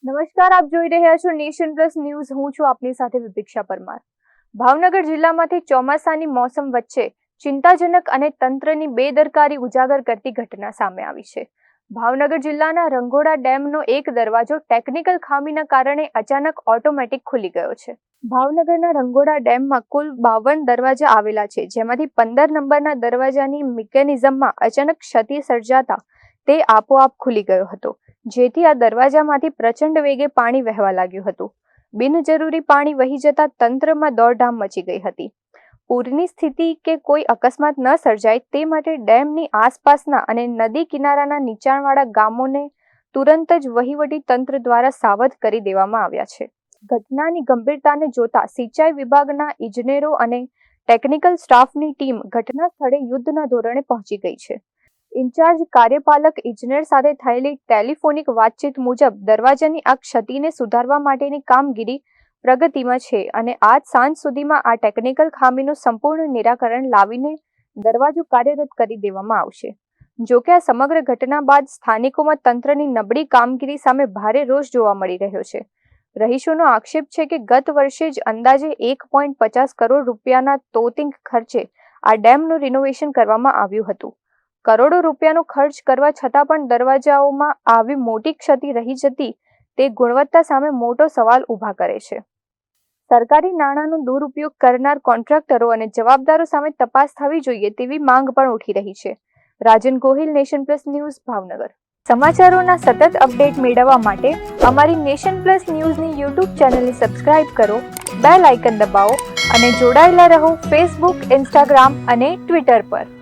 નમસ્કાર, આપ જોઈ રહ્યા છો નેશન પ્લસ ન્યૂઝ. હું છું આપની સાથે વિપિક્ષા પરમાર. ભાવનગર જિલ્લામાંથી ચોમાસાની મોસમ વચ્ચે ચિંતાજનક અને તંત્રની બેદરકારી ઉજાગર કરતી ઘટના સામે આવી છે. ભાવનગર જિલ્લાના રંઘોડા ડેમનો એક દરવાજો ટેકનિકલ ખામીના કારણે અચાનક ઓટોમેટિક ખુલી ગયો છે. ભાવનગરના રંઘોડા ડેમમાં કુલ 52 દરવાજા આવેલા છે, જેમાંથી 15 નંબરના દરવાજાની મિકેનિઝમમાં અચાનક ક્ષતિ સર્જાતા તે આપોઆપ ખુલી ગયો હતો, જેથી આ દરવાજામાંથી પ્રચંડ વેગે પાણી વહેવા લાગ્યું હતું. બિનજરૂરી પાણી વહી જતા તંત્રમાં દોડધામ મચી ગઈ હતી. પૂરની સ્થિતિ કે કોઈ અકસ્માત ન સર્જાય તે માટે ડેમની આસપાસના અને નદી કિનારાના નીચાણવાળા ગામોને તુરંત જ વહીવટી તંત્ર દ્વારા સાવધ કરી દેવામાં આવ્યા છે. ઘટનાની ગંભીરતાને જોતા સિંચાઈ વિભાગના ઇજનેરો અને ટેકનિકલ સ્ટાફની ટીમ ઘટના સ્થળે યુદ્ધના ધોરણે પહોંચી ગઈ છે. ઇન્ચાર્જ કાર્યપાલક ઇજનેર સાથે થયેલી ટેલિફોનિક વાતચીત મુજબ દરવાજાની આ ક્ષતિને સુધારવા માટેની કામગીરી પ્રગતિમાં છે અને આજ સાંજ સુધીમાં આ ટેકનિકલ ખામીનું સંપૂર્ણ નિરાકરણ લાવીને દરવાજો કાર્યરત કરી દેવામાં આવશે. જોકે આ સમગ્ર ઘટના બાદ સ્થાનિકોમાં તંત્રની નબળી કામગીરી સામે ભારે રોષ જોવા મળી રહ્યો છે. રહીશોનો આક્ષેપ છે કે ગત વર્ષે જ અંદાજે 1.50 કરોડ રૂપિયાના તોતિંગ ખર્ચે આ ડેમનું રિનોવેશન કરવામાં આવ્યું હતું. કરોડો રૂપિયાનો ખર્ચ કરવા છતાં પણ દરવાજાઓમાં આવી મોટી ક્ષતિ રહી જતી તે ગુણવત્તા સામે મોટો સવાલ ઊભા કરે છે. સરકારી નાણાંનો દુરુપયોગ કરનાર કોન્ટ્રાક્ટરો અને જવાબદારો સામે તપાસ થવી જોઈએ તેવી માંગ પણ ઉઠી રહી છે. Rajan Gohil, nation plus news, Bhavnagar. સમાચારોના સતત અપડેટ મેળવવા માટે અમારી નેશન પ્લસ ન્યૂઝની યુટ્યુબ ચેનલને સબસ્ક્રાઇબ કરો, બેલ આઇકન દબાવો અને જોડાયેલા રહો ફેસબુક, ઇન્સ્ટાગ્રામ અને ટ્વિટર પર.